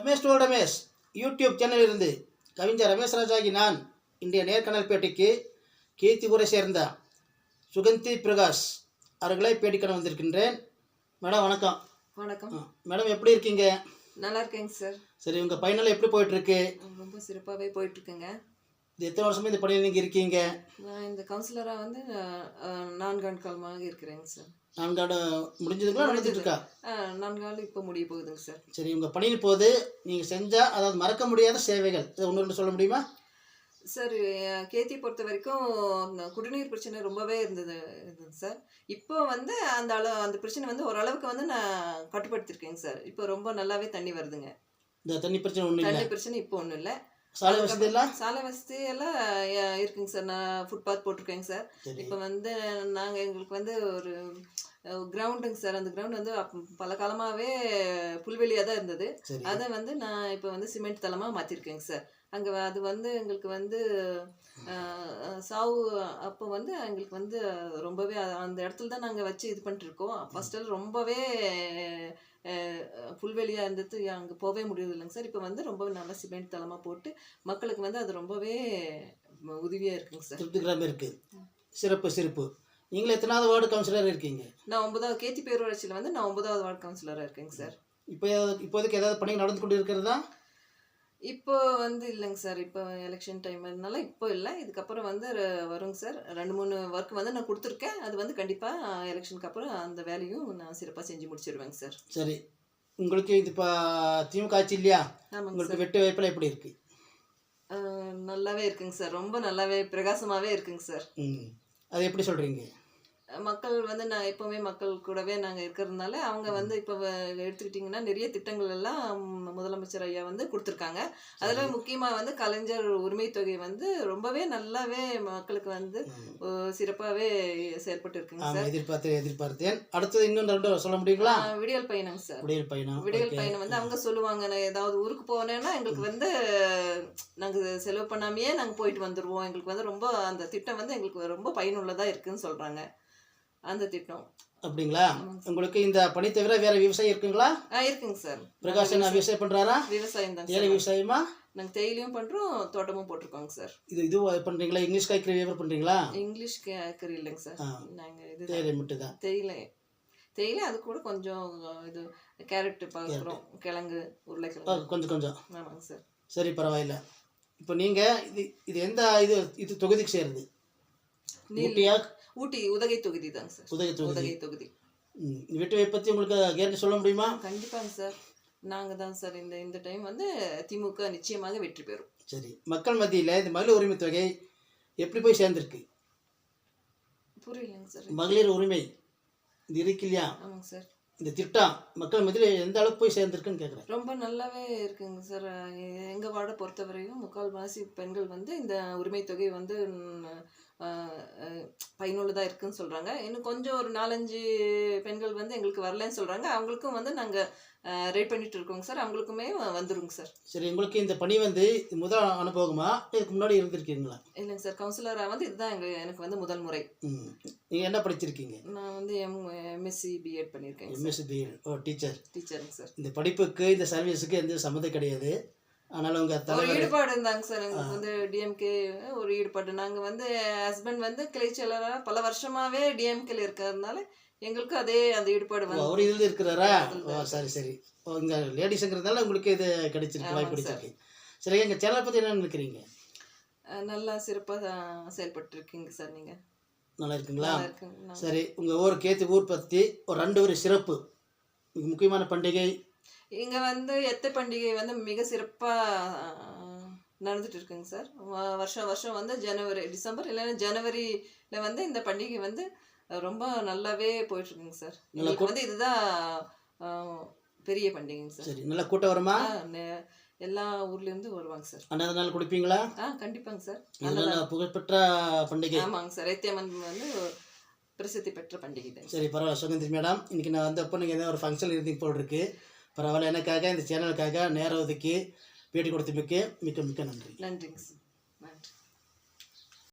Ramesh to Ramesh YouTube சேனலிலிருந்து கவிஞர் ரமேஷ் ராஜாகி நான் இன்றைய நேர்காணல் பேட்டிக்கு கீர்த்திபுரை சேர்ந்த சுகந்தி பிரகாஷ் அவர்களை பேட்டிக்கான வந்திருக்கின்றேன். மேடம் வணக்கம். வணக்கம் மேடம், எப்படி இருக்கீங்க? நல்லா இருக்கேங்க சார். சரி, உங்கள் பையனால் எப்படி போயிட்டுருக்கு? ரொம்ப சிறப்பாகவே போயிட்டுருக்குங்க. இது எத்தனை வருஷமாக இந்த பணியில் நீங்கள் இருக்கீங்க? நான் இந்த கவுன்சிலராக வந்து 4 ஆண்டு காலமாக இருக்கிறேங்க சார். 4 ஆண்டு முடிஞ்சதுங்களா நடந்துட்டு இருக்கா? 4 ஆண்டு இப்போ முடிய போகுதுங்க சார். சரி, உங்கள் பணியில் போது நீங்கள் செஞ்சால் அதாவது மறக்க முடியாத சேவைகள் இதை ஒன்று சொல்ல முடியுமா சார்? கேத்தி பொறுத்த வரைக்கும் குடிநீர் பிரச்சனை ரொம்பவே இருந்தது சார். இப்போ வந்து அந்த பிரச்சனை வந்து ஓரளவுக்கு வந்து நான் கட்டுப்படுத்திருக்கேங்க சார். இப்போ ரொம்ப நல்லாவே தண்ணி வருதுங்க. இந்த தண்ணி பிரச்சனை ஒன்றும் இல்லை? தண்ணி பிரச்சனை இப்போ ஒன்றும் இல்லை. சாலை வசதி எல்லாம் எல்லாம் இருக்குங்க சார். நான் ஃபுட்பாத் போட்டிருக்கேங்க சார். இப்போ வந்து நாங்கள் எங்களுக்கு வந்து ஒரு கிரவுண்டுங்க சார். அந்த கிரவுண்ட் வந்து பல காலமாகவே புல்வெளியாக தான் இருந்தது. அதை வந்து நான் இப்போ வந்து சிமெண்ட் தளமாக மாற்றிருக்கேங்க சார். அங்கே அது வந்து எங்களுக்கு வந்து சாவு அப்போ வந்து எங்களுக்கு வந்து ரொம்பவே அந்த இடத்துல தான் நாங்கள் வச்சு இது பண்ணிட்டுருக்கோம். ஃபஸ்ட்டெல்லாம் ரொம்பவே புல்வெளியாக இருந்தது, அங்கே போகவே முடியுது இல்லைங்க சார். இப்போ வந்து ரொம்ப நல்லா சிமெண்ட் தளமாக போட்டு மக்களுக்கு வந்து அது ரொம்பவே உதவியாக இருக்குங்க சார். திருப்திகரமாக இருக்குது. சிறப்பு சிறப்பு. நீங்கள் எத்தனாவது வார்டு கவுன்சிலராக இருக்கீங்க? நான் 9வது கேத்தி பேரூராட்சியில் வந்து நான் 9வது வார்டு கவுன்சிலராக இருக்கேங்க சார். இப்போதைக்கு ஏதாவது பணி நடந்து கொண்டு இருக்கிறதா? இப்போ வந்து இல்லைங்க சார். இப்போ எலெக்ஷன் டைம் இருந்தாலும் இப்போ இல்லை. இதுக்கப்புறம் வந்து வருங்க சார். 2-3 ஒர்க் வந்து நான் கொடுத்துருக்கேன். அது வந்து கண்டிப்பாக எலெக்ஷனுக்கு அப்புறம் அந்த வேலையும் நான் சிறப்பாக செஞ்சு முடிச்சிடுவேங்க சார். சரி, உங்களுக்கு இது இப்போ திமுக ஆட்சி இல்லையா? உங்களுக்கு வெட்டு வாய்ப்பெல்லாம் எப்படி இருக்கு? நல்லாவே இருக்குங்க சார். ரொம்ப நல்லாவே பிரகாசமாகவே இருக்குங்க சார். அது எப்படி சொல்கிறீங்க? மக்கள் வந்து நான் எப்போவுமே மக்கள் கூடவே நாங்கள் இருக்கிறதுனால அவங்க வந்து இப்போ எடுத்துக்கிட்டிங்கன்னா நிறைய திட்டங்கள் எல்லாம் முதலமைச்சர் ஐயா வந்து கொடுத்துருக்காங்க. அதில் முக்கியமாக வந்து கலைஞர் உரிமை தொகை வந்து ரொம்பவே நல்லாவே மக்களுக்கு வந்து சிறப்பாகவே செயல்பட்டு இருக்குங்க சார். எதிர்பார்த்தேன். அடுத்தது இன்னும் 2 சொல்ல முடியுங்களா? விடியல் பயணம் சார். விடியல் பயணம் வந்து அவங்க சொல்லுவாங்க, நான் ஏதாவது ஊருக்கு போனேன்னா எங்களுக்கு வந்து நாங்கள் செலவு பண்ணாமையே நாங்கள் போயிட்டு வந்துடுவோம். எங்களுக்கு வந்து ரொம்ப அந்த திட்டம் வந்து எங்களுக்கு ரொம்ப பயனுள்ளதாக இருக்குதுன்னு சொல்கிறாங்க. அந்த திட்டம் அப்படிங்களா? உங்களுக்கு இந்த பணி தவிர வேற விவசாயம் இருக்குங்களா? இருக்குங்க சார். பிரகாஷ் என்ன விவசாயம் பண்றாரா? விவசாயம் தான். ஏழை விவசாயமா? நாங்கள் தேயிலையும் பண்றோம், தோட்டமும் போட்டிருக்கோங்க சார். இது பண்றீங்களா? இங்கிலீஷ் காய்கறி வியாபாரம் பண்றீங்களா? இங்கிலீஷ் காய்கறி இல்லைங்க சார். நாங்கள் இது தேயிலை மட்டும் தான். தேயிலை அது கூட கொஞ்சம் இது கேரட் பார்க்குறோம், கிழங்கு, உருளைக்கிழங்கு கொஞ்சம். ஆமாங்க சார். சரி, பரவாயில்ல. இப்போ நீங்க இது எந்த இது தொகுதிக்கு சேருது? ஊட்டி உதகை தொகுதி தாங்க சார். உதகை தொகுதி. வீட்டு பற்றி உங்களுக்கு கேரண்டி சொல்ல முடியுமா? கண்டிப்பாங்க சார். நாங்கள் தான் சார் இந்த டைம் வந்து திமுக நிச்சயமாக வெற்றி பெறும். சரி, மக்கள் மத்தியில் இந்த மகளிர் உரிமை தொகை எப்படி போய் சேர்ந்துருக்கு? புரியலங்க சார். மகளிர் உரிமை இது இருக்கு இல்லையா? ஆமாங்க சார். இந்த திட்டம் மக்கள் மத்தியில் எந்த அளவுக்கு போய் சேர்ந்துருக்குன்னு கேட்குறேன். ரொம்ப நல்லாவே இருக்குங்க சார். எங்கள் வார்டை பொறுத்தவரையும் முக்கால்வாசி பெண்கள் வந்து இந்த உரிமை தொகை வந்து பயனுள்ளதாக இருக்குதுன்னு சொல்கிறாங்க. இன்னும் கொஞ்சம் ஒரு 4-5 பெண்கள் வந்து எங்களுக்கு வரலன்னு சொல்கிறாங்க. அவங்களுக்கும் வந்து நாங்கள் ரெடி பண்ணிட்டு இருக்கோங்க சார். அவங்களுக்குமே வந்துருங்க சார். சரி, உங்களுக்கு இந்த பணி வந்து முதல் அனுபவமா? இதுக்கு முன்னாடி இருந்திருக்கீங்களா? இல்லைங்க சார், கவுன்சிலராக வந்து இதுதான் எனக்கு வந்து முதல் முறை. நீங்கள் என்ன படிச்சிருக்கீங்க? நான் வந்து எம்எஸ்சி பிஎட் பண்ணியிருக்கேன். MSc BEd. டீச்சருங்க சார். இந்த படிப்புக்கு இந்த சர்வீஸுக்கு எந்த சம்மந்தம் கிடையாது. அதனால ஒரு ஈடுபாடு இருந்தாங்க சார். எங்களுக்கு வந்து டிஎம்கே ஒரு ஈடுபாடு. நாங்கள் வந்து ஹஸ்பண்ட் வந்து கிளை செயலராக பல வருஷமாகவே டிஎம்கேல இருக்கிறதுனால எங்களுக்கு அதே அந்த ஈடுபாடு வந்து. அவர் இதில் இருக்கிறாரா? சரி சரி. இங்கே லேடிஸுங்கிறதுனால உங்களுக்கு இது கிடைச்சிருக்கு, வாய்ப்பு கிடைச்சிருக்கு. சரி, எங்கள் சேனலை பற்றி என்ன நினைக்கிறீங்க? நல்லா சிறப்பாக செயல்பட்டு இருக்கீங்க சார். நீங்கள் நல்லா இருக்குங்களா? சரி, உங்கள் ஊர் பற்றி ஒரு 2 ஒரு சிறப்பு முக்கியமான பண்டிகை. இங்கே வந்து எத்தை பண்டிகை வந்து மிக சிறப்பாக நடந்துட்டு இருக்குங்க சார். வருஷம் வருஷம் வந்து டிசம்பர் இல்லைன்னா ஜனவரியில் வந்து இந்த பண்டிகை வந்து ரொம்ப நல்லாவே போயிட்டுருக்குங்க சார். எங்களுக்கு வந்து இதுதான் பெரிய பண்டிகைங்க சார். சரி, நல்லா கூட்டம் வருமா? எல்லா ஊர்லேருந்து வருவாங்க சார். அன்றைய நாள் குடிப்பீங்களா? கண்டிப்பாங்க சார். புகழ்பெற்ற பண்டிகை. ஆமாங்க சார். ஐத்தியம்மன் வந்து பிரசித்தி பெற்ற பண்டிகை தான். சரி, பரவாயில்ல சுகந்தி மேடம். இன்றைக்கி நான் வந்தப்போ நீங்கள் ஏதாவது ஒரு ஃபங்க்ஷன் இருந்தீங்க போல் இருக்கு. பரவாயில்ல, எனக்காக இந்த சேனலுக்காக நேரம் ஒதுக்கி பேட்டி கொடுத்தமைக்கு மிக்க மிக்க நன்றி. நன்றிங்க சார்.